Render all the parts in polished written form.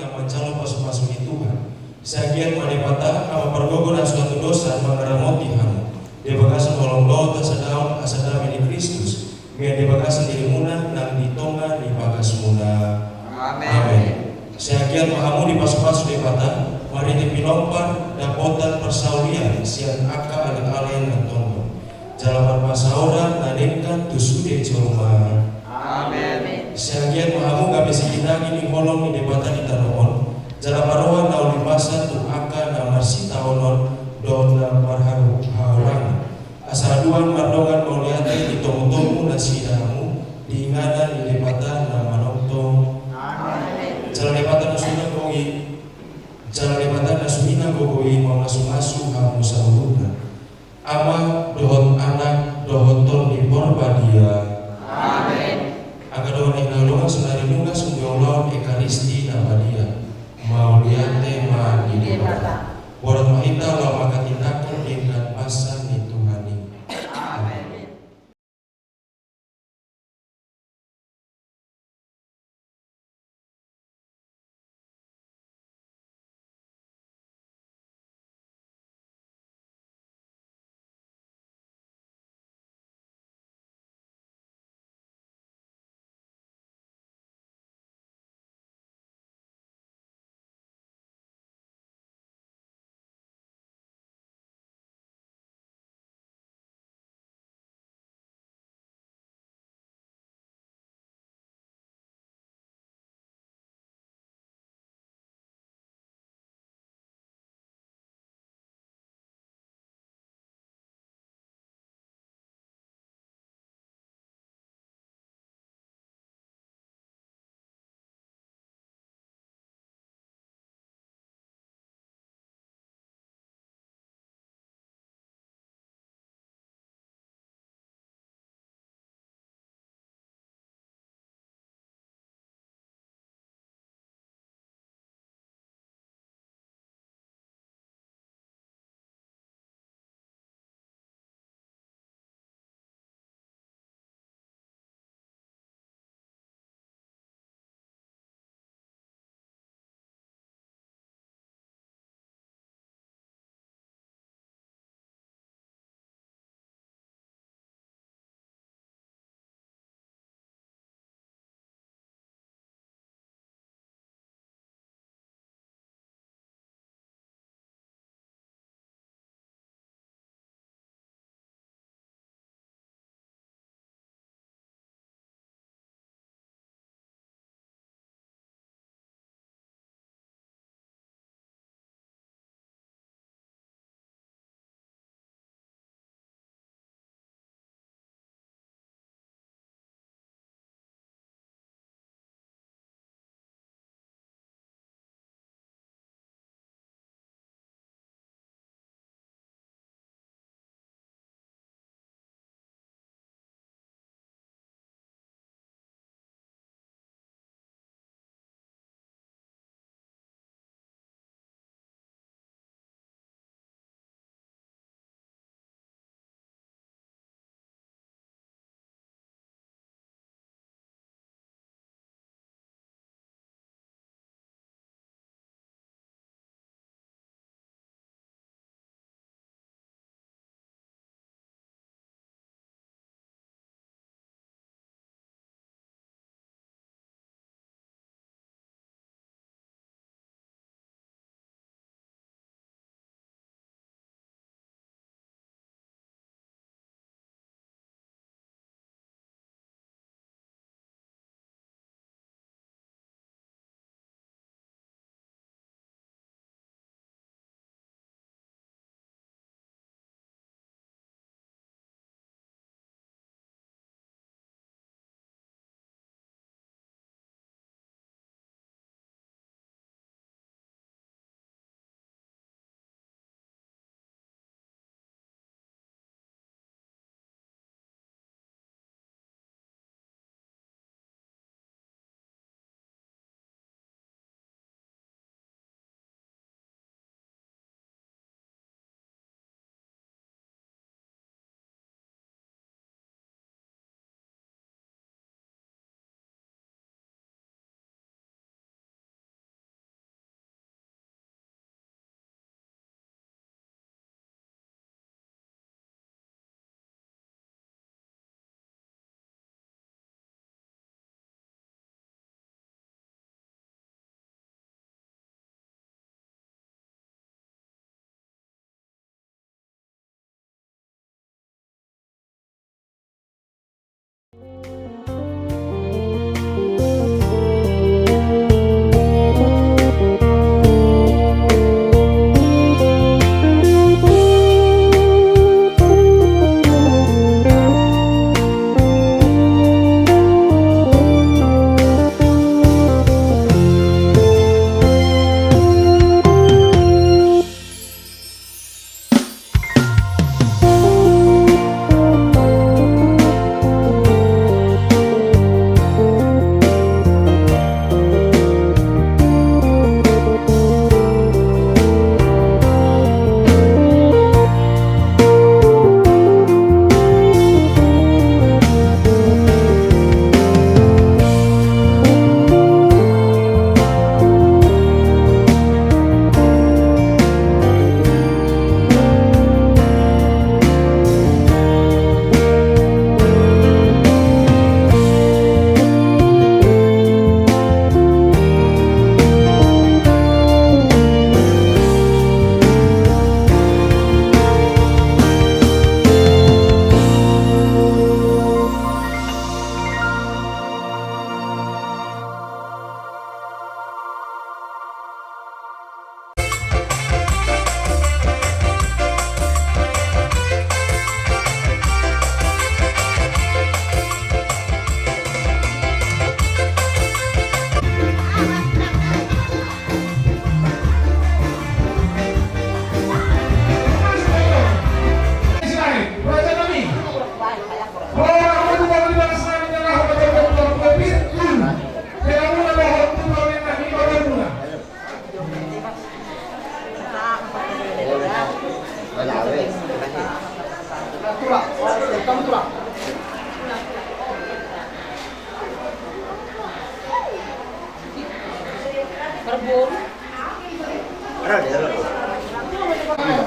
nama calon pasu-pasuni Tuhan. Sagian manepata nama pergogonan suatu dosa mengaramoti hamu. Dia bagasan holong do tasadaun asadami di Kristus. Biar dia bagasan dirimuna nang ditonga di bagas muna. Amin. Sagian mahamu di pasu-pasu di bata. Mari dipilompan dapotan persaulian sian aka aleng-aleng dan tonggo. Jalapan pasaura nadengkan tusude jorma. Amin. Sagian mahamu gabe sikita gini holong di debata di tarohon. Jalaparoan nau lipasa tu aka na marsita onon dona marharu haurang. Asal duan mardongan mauliate di tomu-tomu nasidamu diingana di debata na manontong. Amin. Jalan debata nasuna gogi. Jalan debata nasuna gogoi mamasu-masu hamu sauruna. Ama dohot anak dohoton di porbadia. Amin. Aga dohon eknalongan sunari nunga sumbiong lawan ekaristi na badia. Mau lihat tema di debata. Warat mahita lawan makatindakan dengan pasan itu hani. Amin.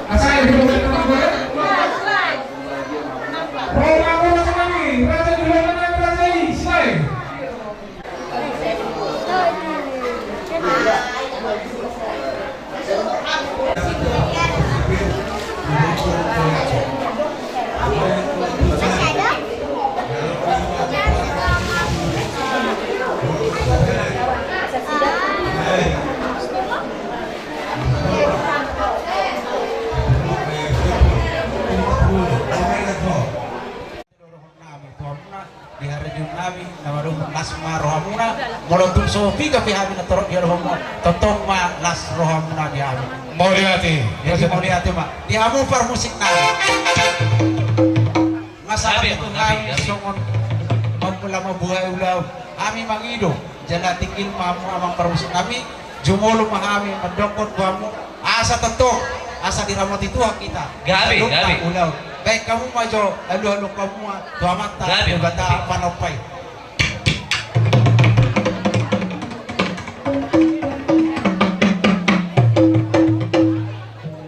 Asal duluan nama gue. Roma Roma kami, Raja duluan nama Raja Isai. Di hari nabi nama rumah lasma rohamuna molotun sofi ka pihami na torok ya rohamu totong ma las rohamuna di ami Mau dihati. jadi mau lihat ma di amu par musik na masalah itu kami songon mampula mabuhay ulaw ami mangido jala tingil mamu amang par musik kami jumolo mahami mendokot kamu asa tentu asa diramot itu kita Gabi. ulaw baik kamu majo lalu kamu tua mata bata panopai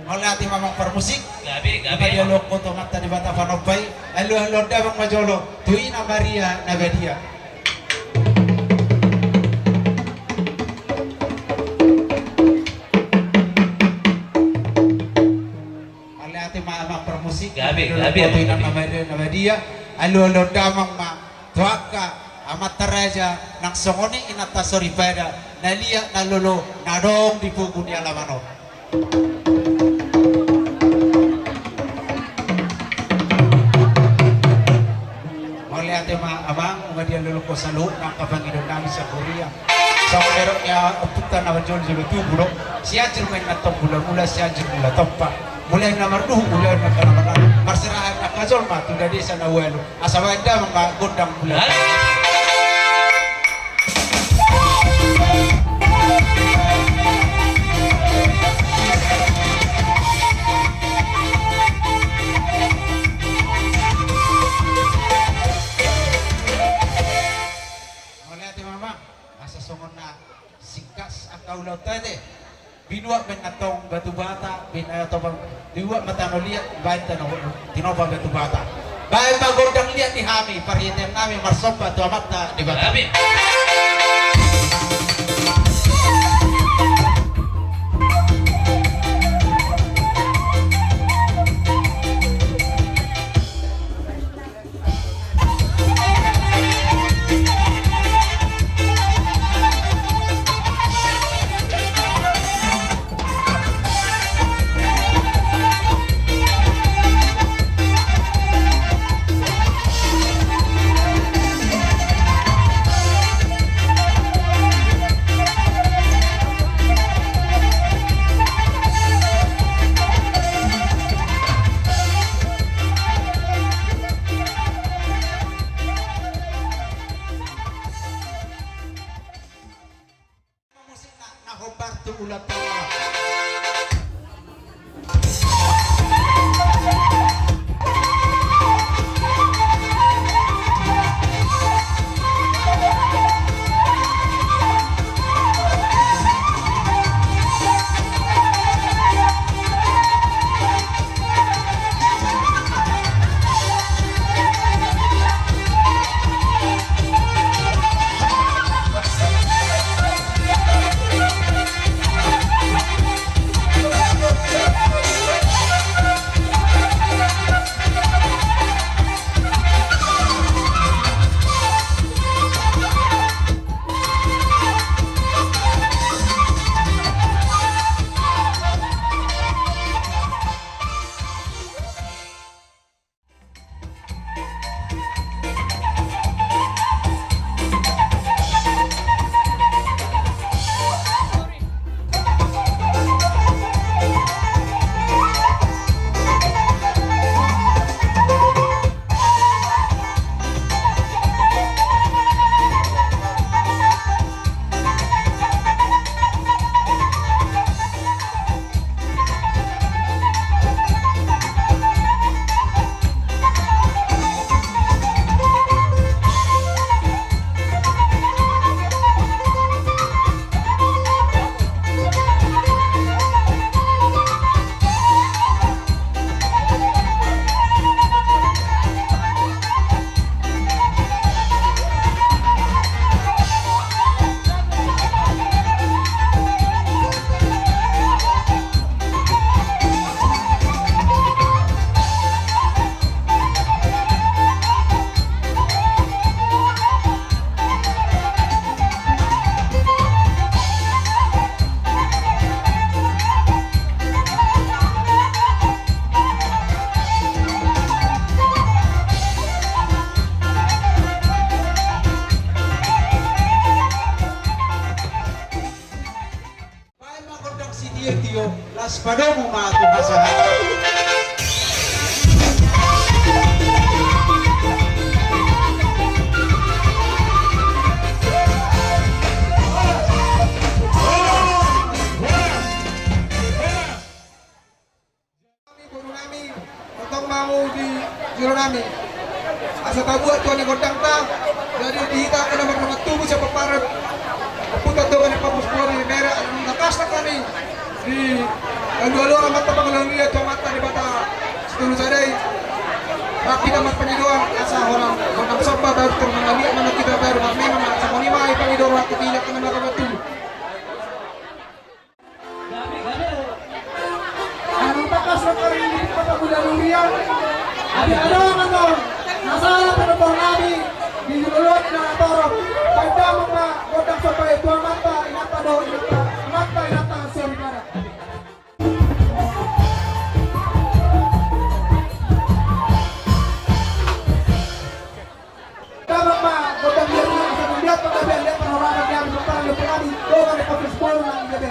oleh hati mamang permusik Gabi. dia loko tua mata di bata panopai lalu dabang majolo tuina Maria Nagadia mamang permusik Gabi nama dia alo damang ma tuaka amat teraja nang songoni inata soripeda nalia nalolo nadong di pugu ni alamano oleh ate ma abang dia lolo ko salu nang kabangido nami sa Korea sa meroknya putan na jol jol tu bulo siajir main natong bulo mula siajir mula topa mulai nomor 2 mulai na kanamana marsirahan na kazol ma tu dari sana welu asawada mga gondang bulan mulai ati mama asa songon na sikas akau laut tadi binua menatong batu bata atau diwa matano liat baik tanah tinoba batu bata baik bagordang liat di hami parhiten nami marsop batu amata di bata si Tio las panomu mga tuhasahan. Guru nami untuk mau di juru nami asa tabuat tuan yang godang ta jadi dihita ka nomor tubuh sa paparap puta to kan papus pori merah nakas na kami di ang dua-dua mata pangulang niya to mata di bata setulu sadai rapi damat penyidoan asa orang godang sopa baru termengali mana kita baru memang sa konima ay pangidor waktu tidak kena nakabatu ang takas na kami hindi patagulang niya Abi ano ano nasala penopong nabi di julot na torok pada mga godang sa pay tuang mata inata do inata seri para Tama pa godang yan sa mundial pagkabian dia panoraman niya para lupani do kan kapis polo na ibe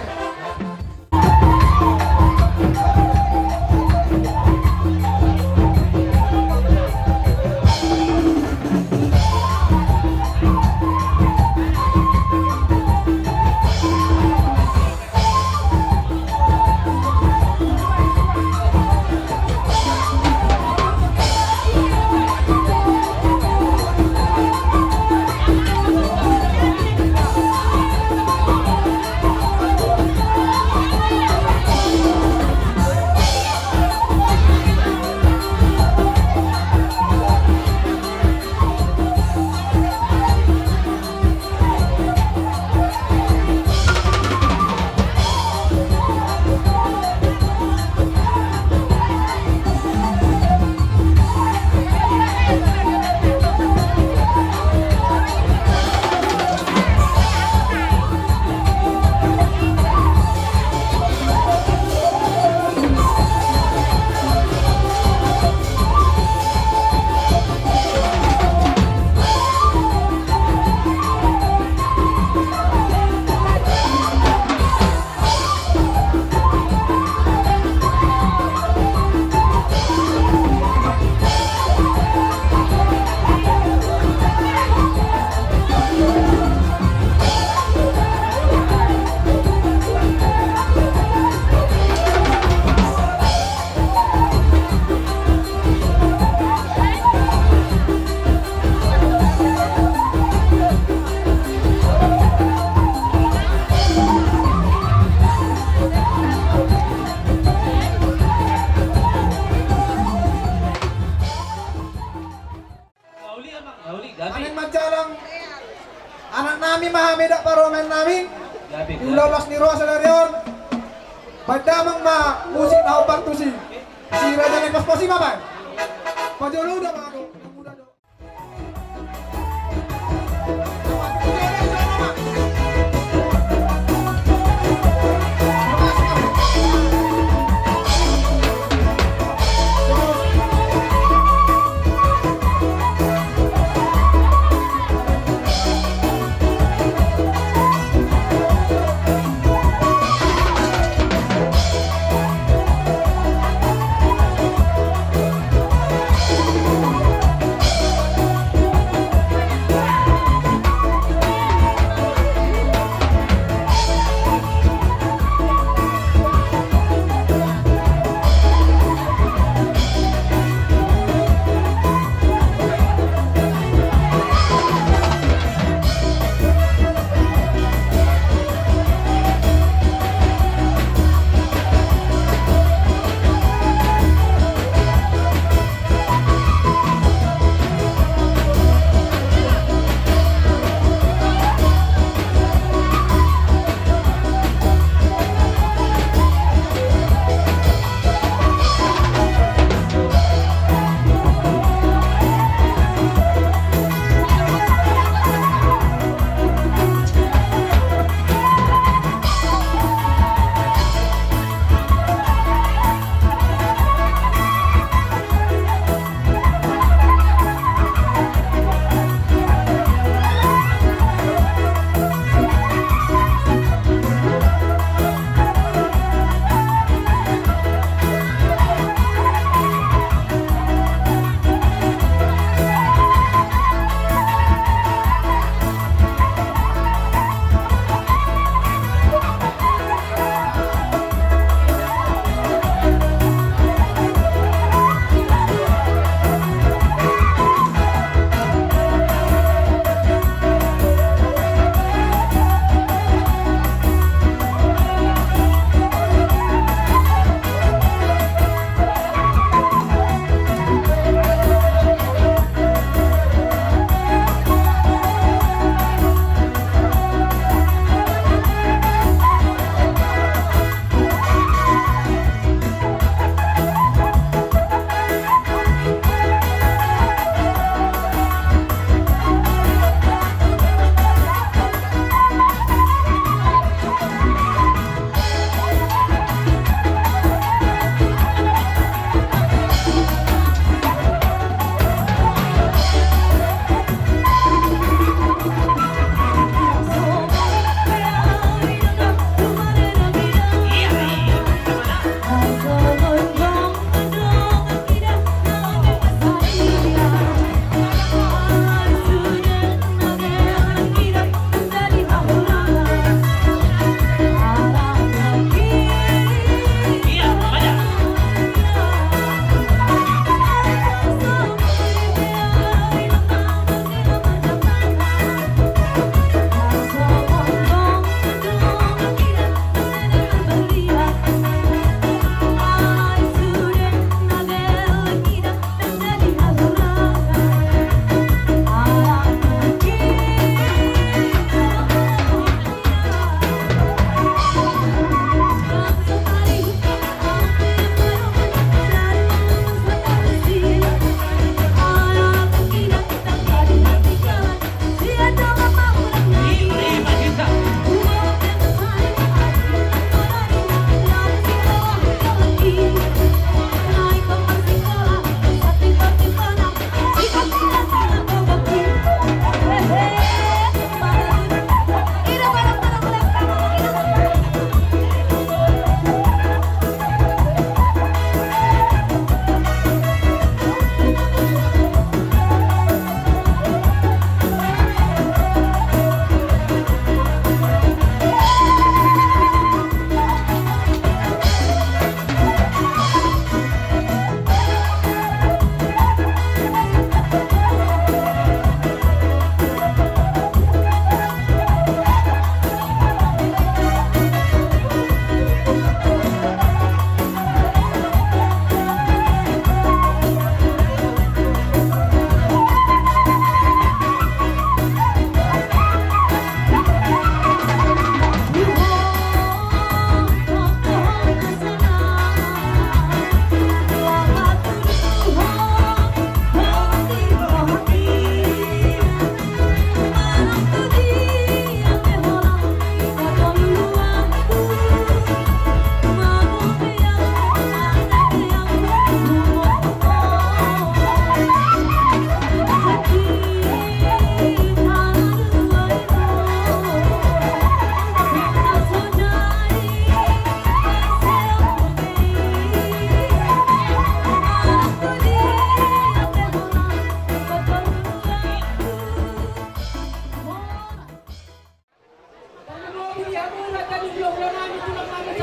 Aning magjalang anak namin mahamida paromen namin ulabas ni Rosa Darion padamang ma musik na upang tusi si Raja Nepas po si Mamay pajolo udah mga muda do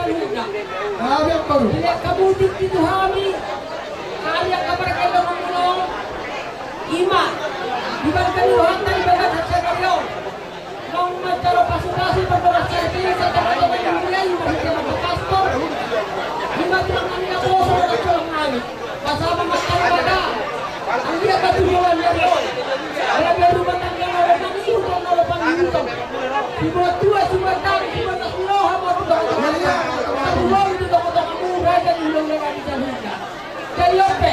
Jaluna. Kami ang baru. Bila kabutik itu kami, kami yang kabar kayo ng ima. Di ba kaluhan na ibagat sa kayo? Nung magkaro paso-paso pagbawas sa atin sa tapat-tapat ng mulay, masakya magpapastor. Lima tulang kami na po sa mga tulang namin. Kasama magkalabada. Ang iya katulungan niya rin. Kaya meron matanggal na rin ng iutang na wapang iutang. Sibulat tua, sibulat tang, sibulat na sinuha mo ito ako. Katulong ito ako ito ang mura dan ulong na kami sa hika. Kaya yope,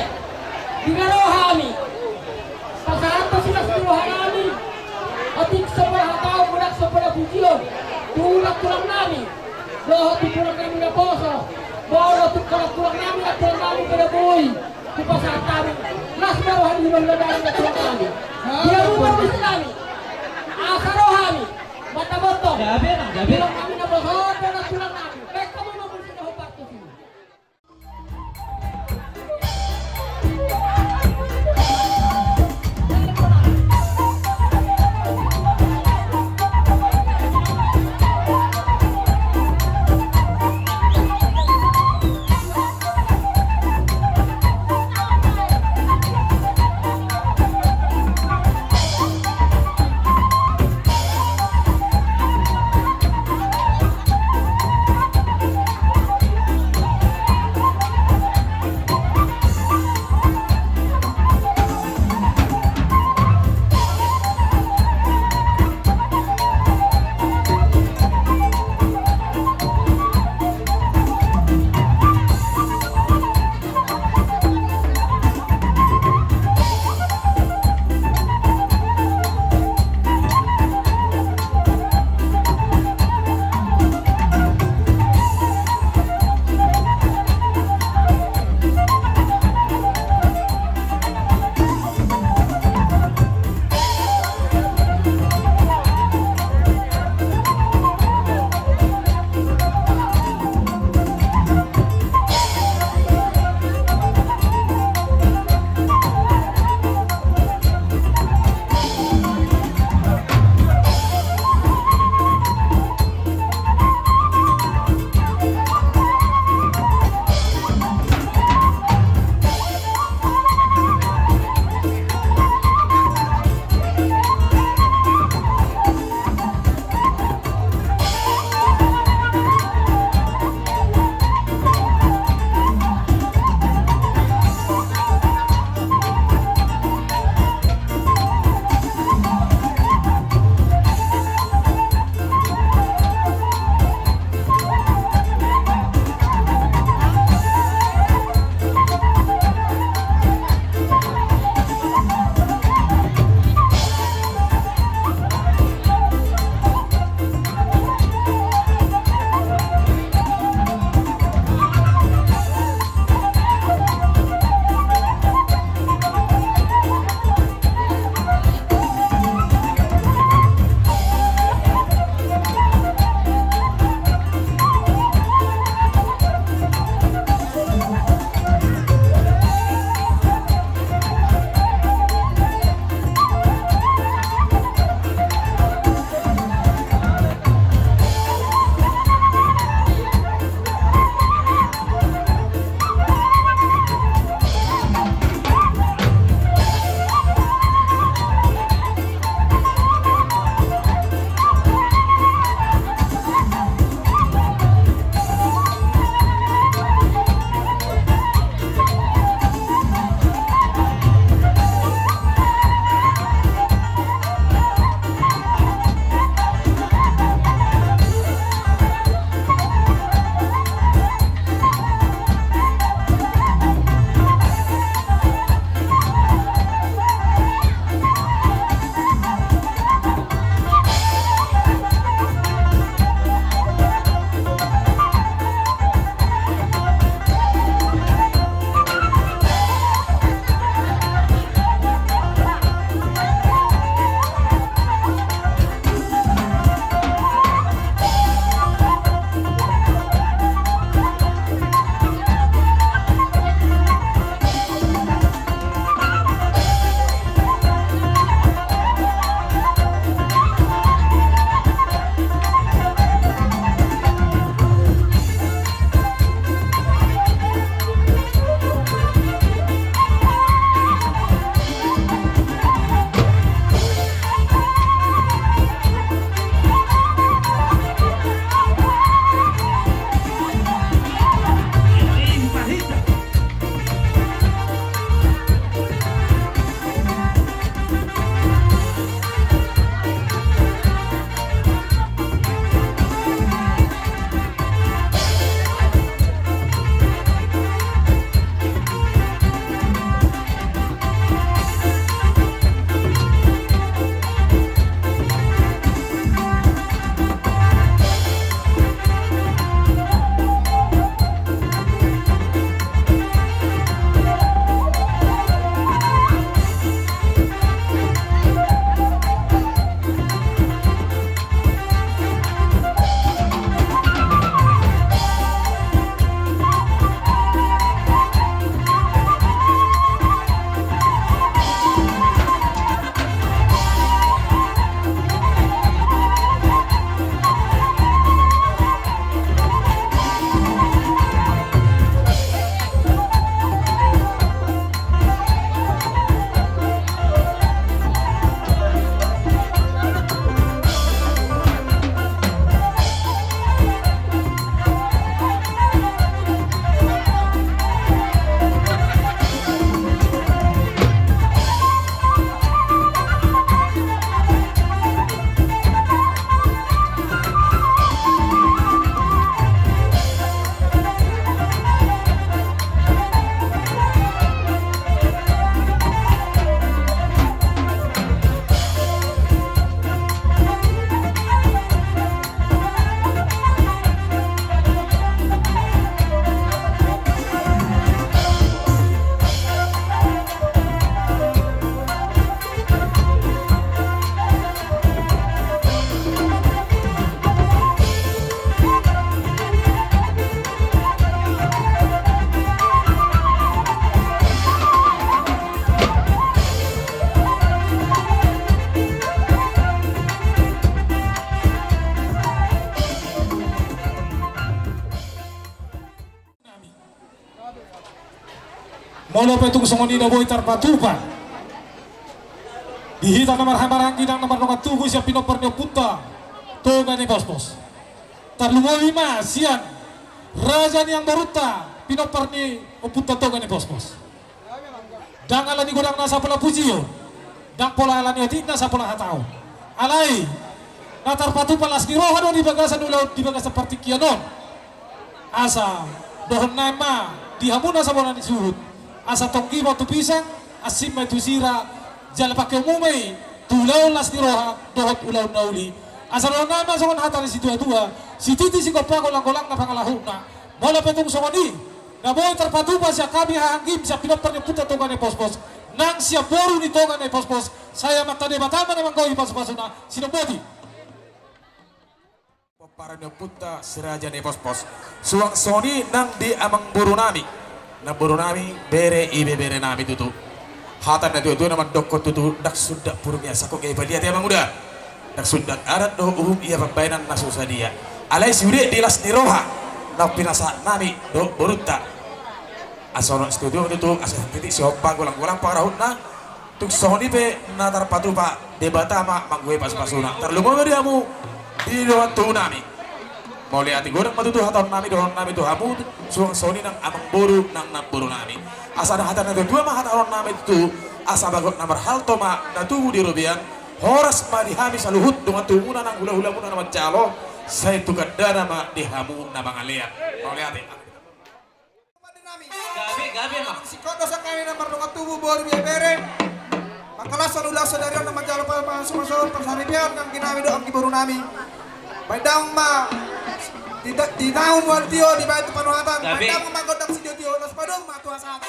dinaro kami. Pasahan pa sila sa tulohan namin. Ating sa pahatao, mulak sa palabukiyon. Tulak tulang namin. Lahat tulang namin na poso. Bawal tulang namin at tulang namin palabuhay. Di pasahan namin. Las baruhan limang lalaki na tulang namin. Dia rumah bisa kami. Asaro kami. Mata-botong. Bilang kami na poso, pero tulang namin. Baik kamu mamun sila ho parto sila. Molo petung songonina boy tarpatupa. Dihita nomor hamaranggi dan nomor nongat tubuh siap pinopor puta. Toga ni bos. Tarlungowi sian. Raja ni yang baruta pinopor ni puta toga ni bos. Dang alani godang nasa pola pujio. Dang pola alani otik nasa pola hatau. Alai. Natar patupa las di rohano di bagasan ulau di bagasan seperti kianon. Asa dohon nama dihamuna sa bola ni suhut. Asa tonggi batu pisang asim itu sira jala pakai umumai tulau las di roha dohot ulau nauli. Asa dohon nama songon hata ni situ tua si titi si kopa golang-golang na pangalahuna. Mola petung songoni na boy terpatupa siya kami hahangim siya pinopar ni puta toga ni pos-pos. Nang siya boru ni toga ni pos-pos. Saya matane batama namang gawi pas-pasuna sinobodi. Para puta seraja ne pos-pos suang soni nang di amang burunami na burunami bere ibe bere nami tutu hatan na tutu naman dokko tutu dak sudak purumya sako kay palia amang udah dak sudak arat do iya pambainan na susadia alai siude dilas ni roha na pinasa nami do boruta asono studio tutu asa titik siopa golang-golang parahut na tuk soni pe na tarpatupa debatama manggue pas-pasuna terlungo diamu di doan tunami mau lihat goreng matu tuh haton nami doon nami tuh hamu suang soni nang amang boru nang buru nami asa ada hatan itu dua mah haton nami itu asa bagot nomor hal toma na tuh di robian horas ma dihami saluhut dengan tunguna nang hula-hula muna nama calo saya tukar dana ma dihamu nama ngaliat mau lihat Gabi si koto sa kami nomor nongat tubuh boru biya bere. Makalasan ulah sadari nama jalo pa masuk persaripian kang ginami doang di boru nami. Paidang ma di tahun wal tio di bait panuhatan. Paidang ma godang si tio nas padong ma tuasa.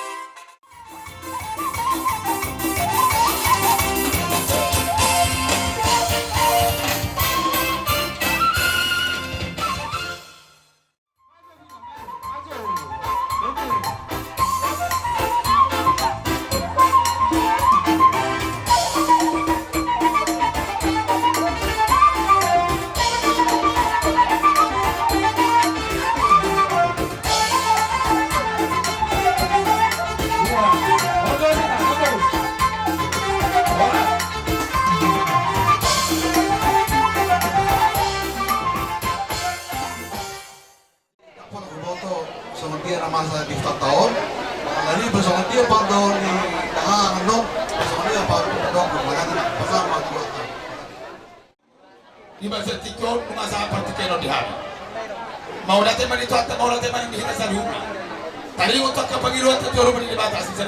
masa di tahun, lagi bersama dia pada di Dahang Nong, bersama dia pada Nong, mana bersama dua. Di masa tikon masa apa tikon di hari. Mau datang mandi tu atau mau datang mandi kita selalu. Tadi untuk ke pagi-pagi tu jauh mandi di batas sisa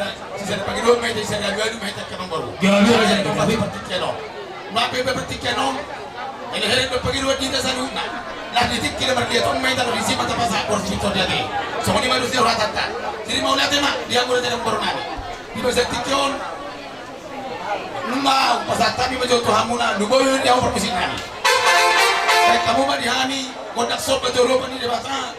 pagi-pagi mai di sana dua mai tak kena baru. Jadi tapi tikon. Mape tikon. Ini hari tu pagi-pagi kita selalu. Nah di tikir berdia tu mai tak risi mata pasal kursi tu dia ni. Semua ni manusia orang tata. Jadi mau lihat mak dia boleh jadi baru nani. Di masa tikon. Mau pasal tapi macam tu hamuna dua dia orang mesti nani. Kamu mah dihami, kondak sobat Eropa ni debata.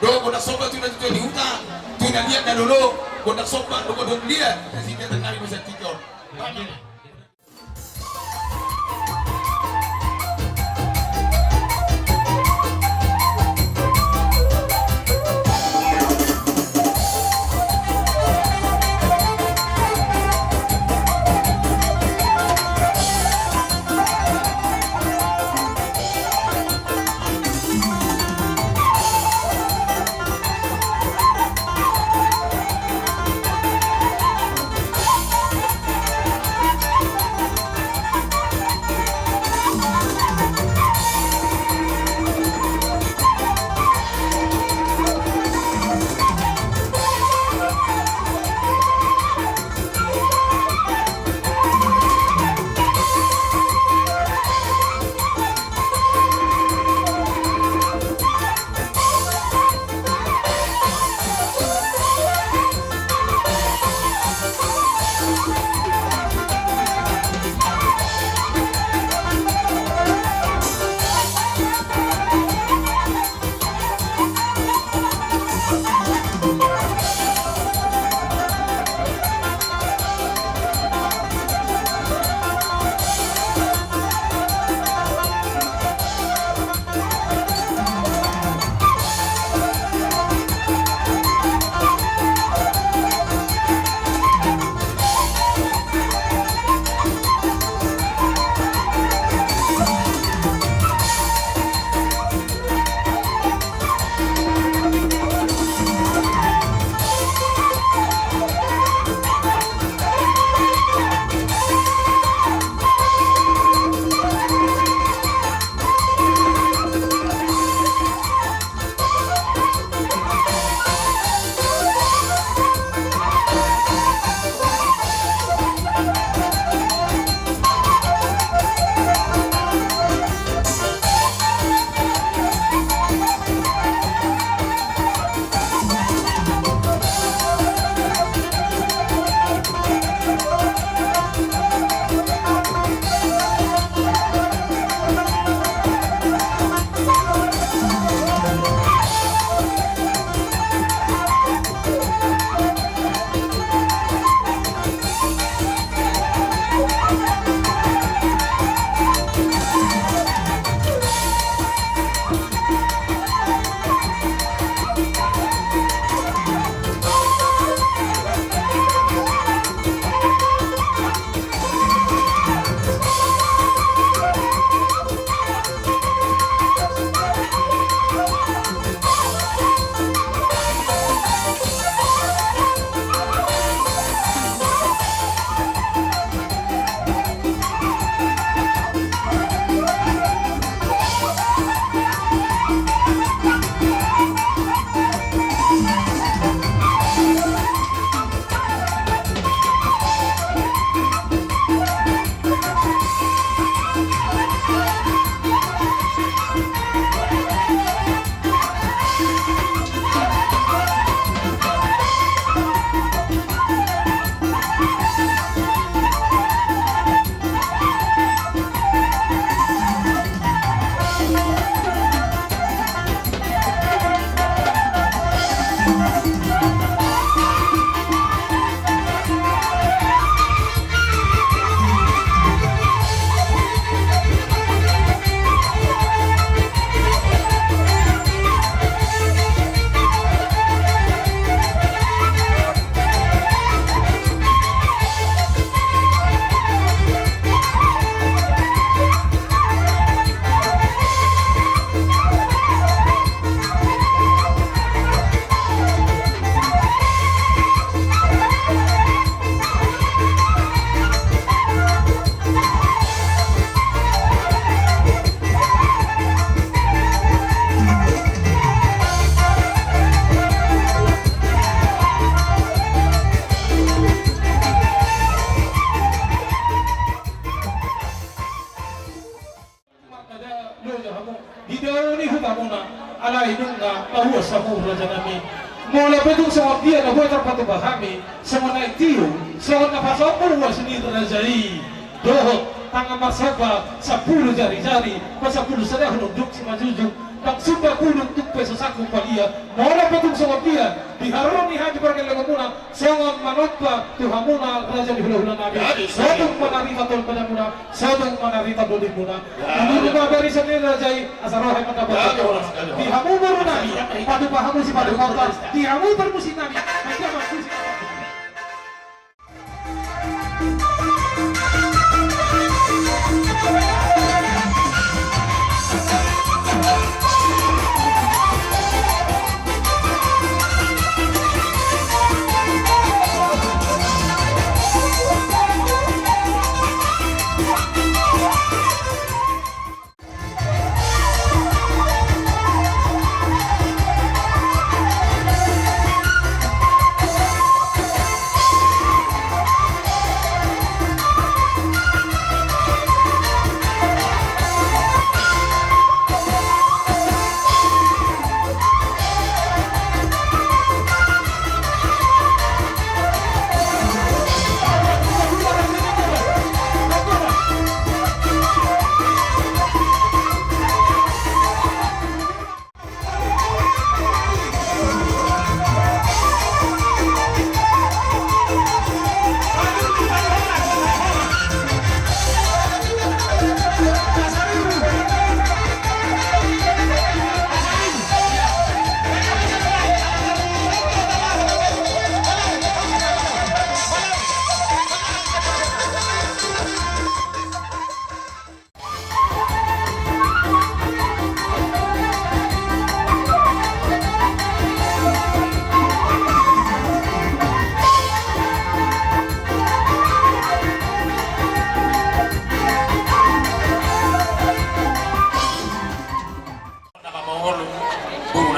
Do kondak sobat tu nanti di hutan, tu nanti lihat dulu kondak sobat, do kondak lihat. Jadi dia tenang bisa tikor. huwa samu raja nami mola bedung sama dia na buat terpatu bahami sama naik tiu sama nafas apa huwa seni rajai dohot tangan marsaba 10 jari-jari masa 10 sedang duduk sama jujur dan sudah puluh untuk peso saku palia mola bedung sama dia diharoni haji perkelengan muna sangat manotba tuhamuna raja di hula-hula nabi sadung manarita tol pada muna sadung manarita dodi muna ini juga dari seni rajai asarohe mendapat dihamu baru nabi padu pahamu si padu kota dihamu bermusim nabi hanya masuk si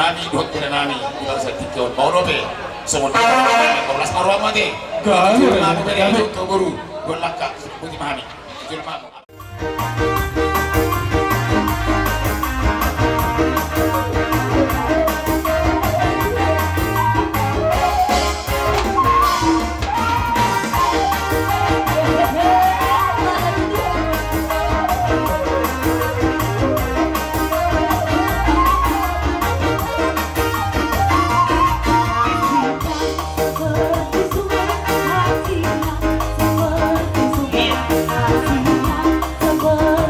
nami dot nami kita setikau mau be songon kelas maru amate nami beri itu ke baru golaka puji mami jelma Seperti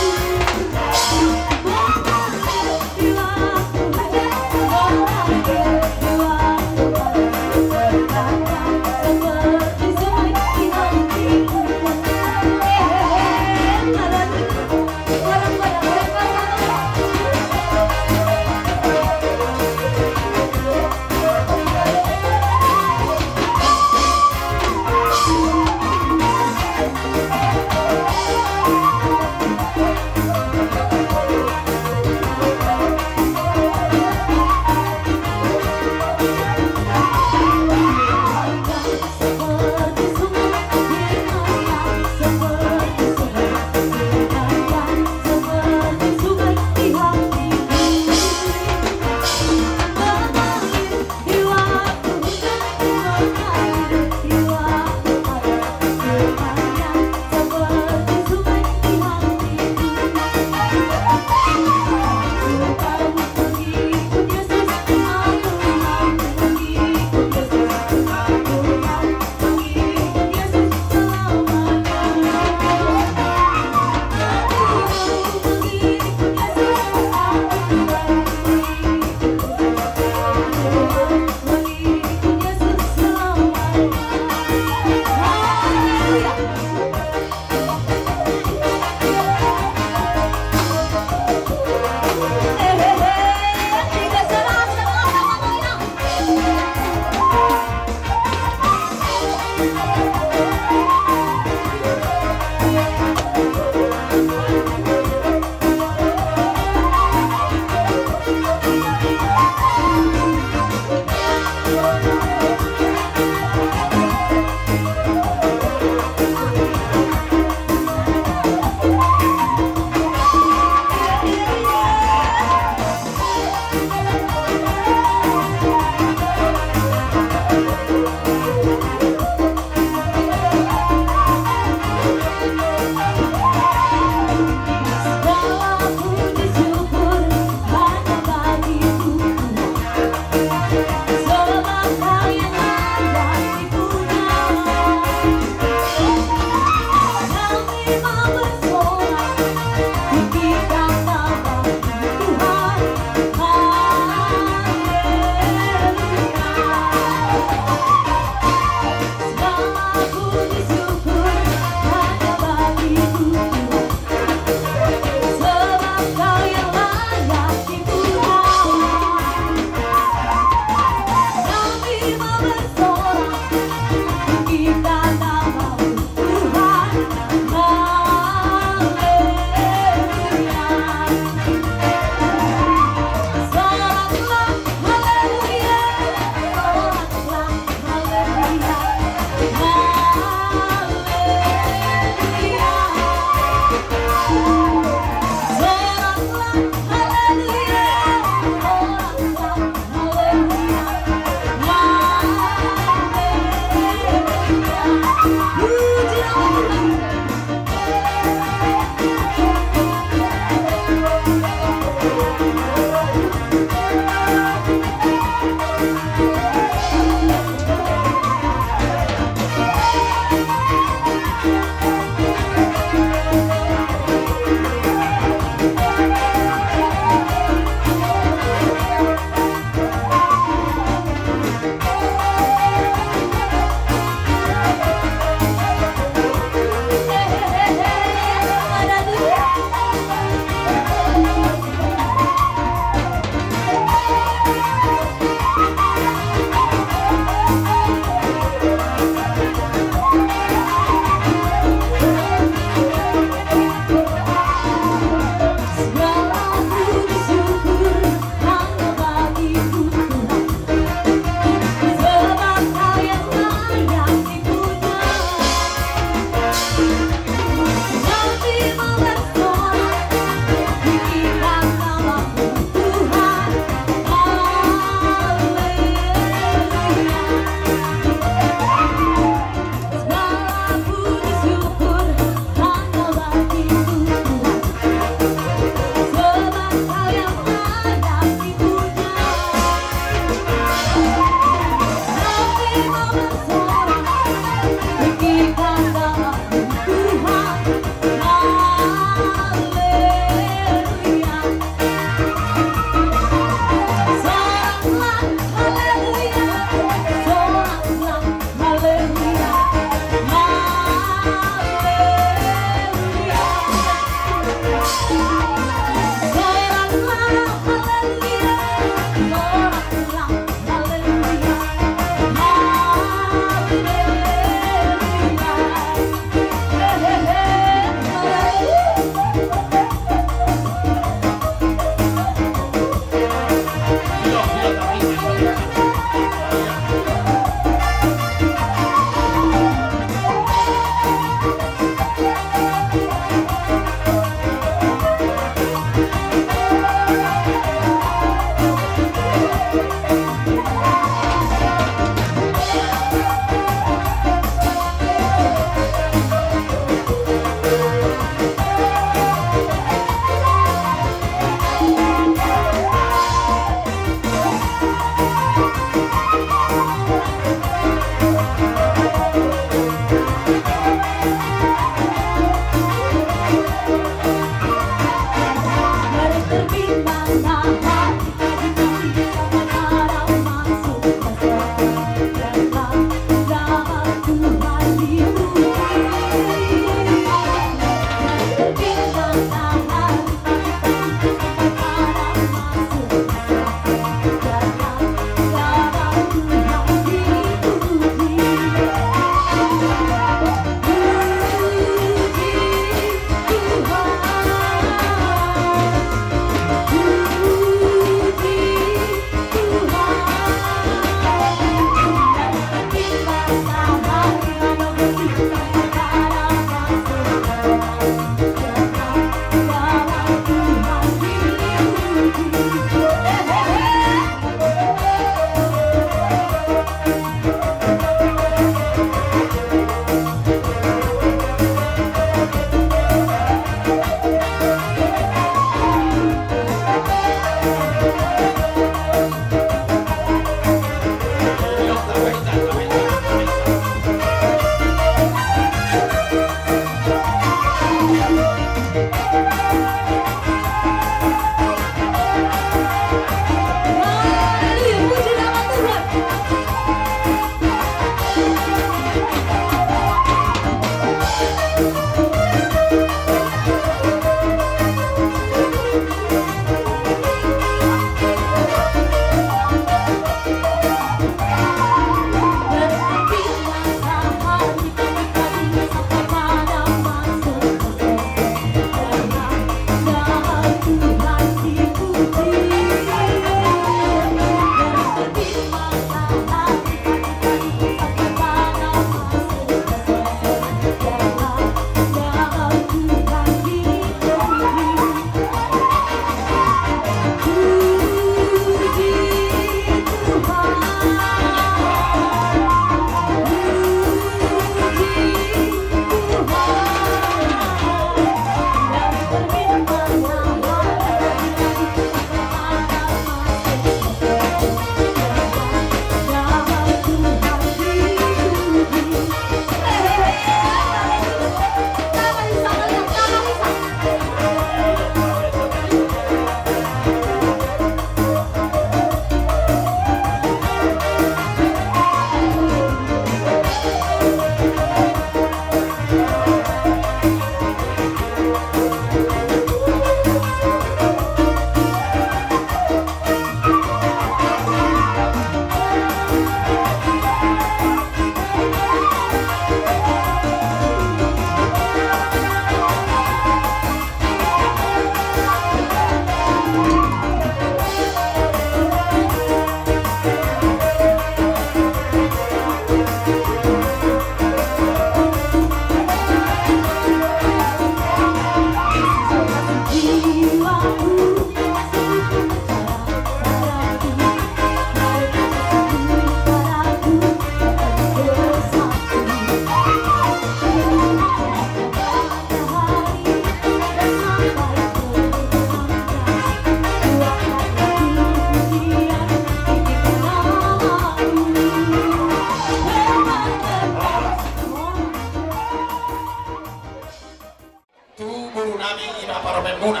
nami ima para memuna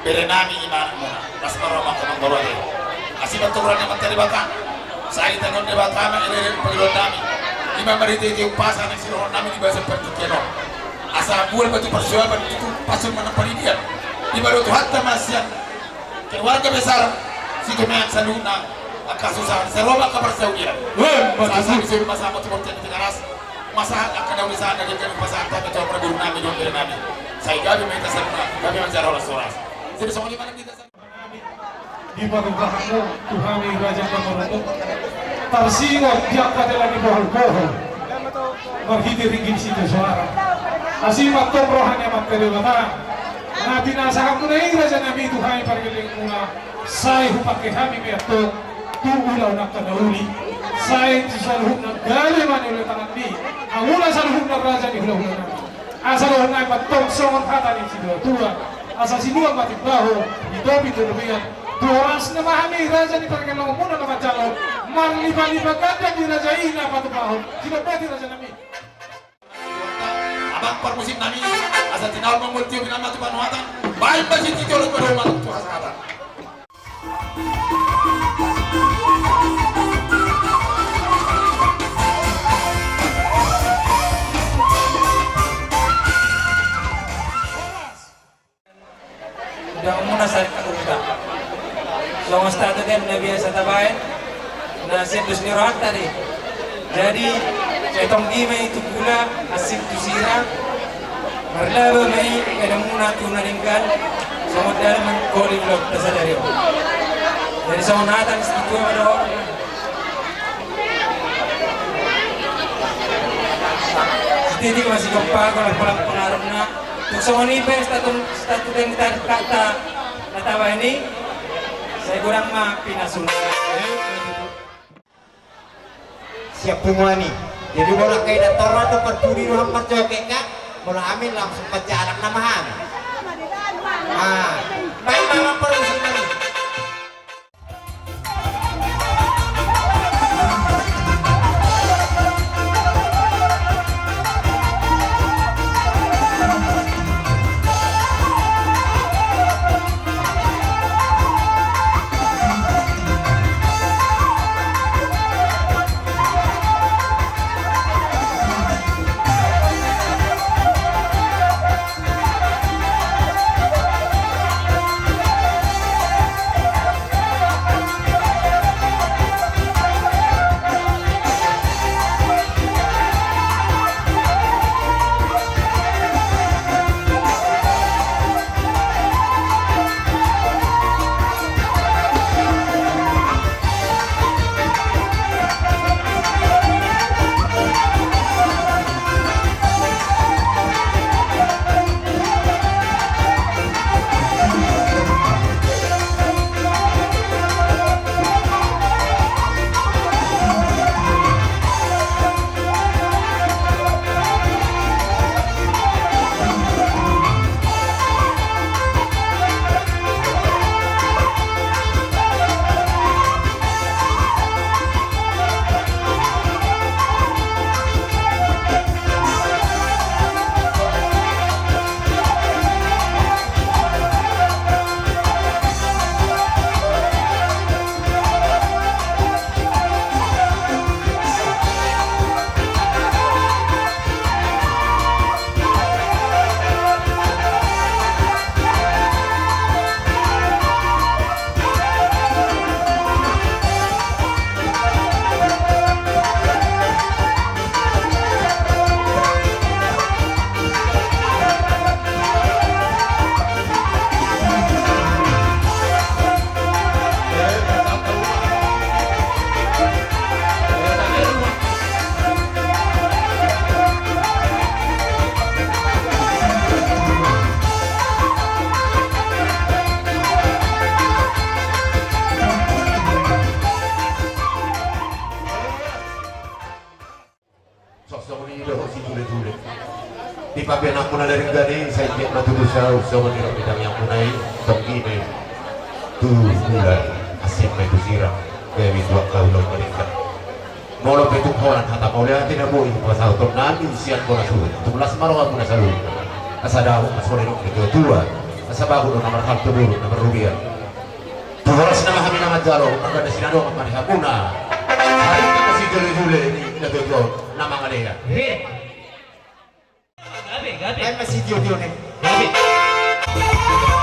bere nami ima muna tas para makamang dorade asih baturan yang materi baka saya tangon de batama ere pagilo nami ima marite di upasan yang siro nami di bahasa pertikeno asa buat batu perjuangan itu pasul mana paridian di baru tu hatta masyan keluarga besar si kemeang saluna akasusan seroba kabar saudian asa bisa bersama tu porten di tegaras masa akan ada usaha dari kami pasar tapi coba berburu nami don dari nami saya gabi minta sana kami mencara orang soras jadi semua di mana kita di pagkahanmo Tuhan ay Raja Pamaruto tarsingog diak padala ni bohol-bohol maghidirigin si Josuara asimat tomrohan yang magkalilata na binasahan ko na yung Raja Nabi Tuhan ay pagkaling muna say hupake kami kayato tuulaw na kanauli say sa luhog ng galiman ni ulit ang ni ang una sa luhog ng Raja ni hula-hula na asa luhog na ipatong songon hata ni si Dotua asa sinuang matibbaho ni Dobi Turubian Doras na mahami Raja ni pagkalang muna na matyalo marliba-liba ganda di Raja Ina patubahon sinapati Raja Nabi abang permusim nami asa tinawag mengultiyo binama tu panuatan baik basi titulog pada umat tu hasahatan Udah muna sa karuta. So ang estado din na biasa tabayan na sendus ni rohat tadi. Jadi itong gimay itu pula asin tu sira. Marlaba may kada muna tunalinggan sa modal man calling log tasadaryo. Jadi sa unatan itu ano Hindi ko masih kompago nagpalang pangarap na kung sa manifest statu yang kata natawa ini saya kurang mah pinasunod Siap pungwani jadi bola kayak dator atau peduli nuham perjoget kak bola amin langsung pejarak namahan baik mama perlu sekali Di papian aku na dari gani saya tiap natudu sa sama di bidang yang punai tonggi me tu mulai asim me tu sirang kaya dua kau lo mereka molo petu kawan hata mau lihat tidak boleh pasal untuk nanti sian kau nasuh 17 marong aku nasalu asadahu masore no tua asabahu no nomor hal tuburu nomor rubian tuhoras nama kami nama jaro ada sinado mani hakuna hari kita si jule ini nato nama ngadea Ay masih dio nih. Gabi.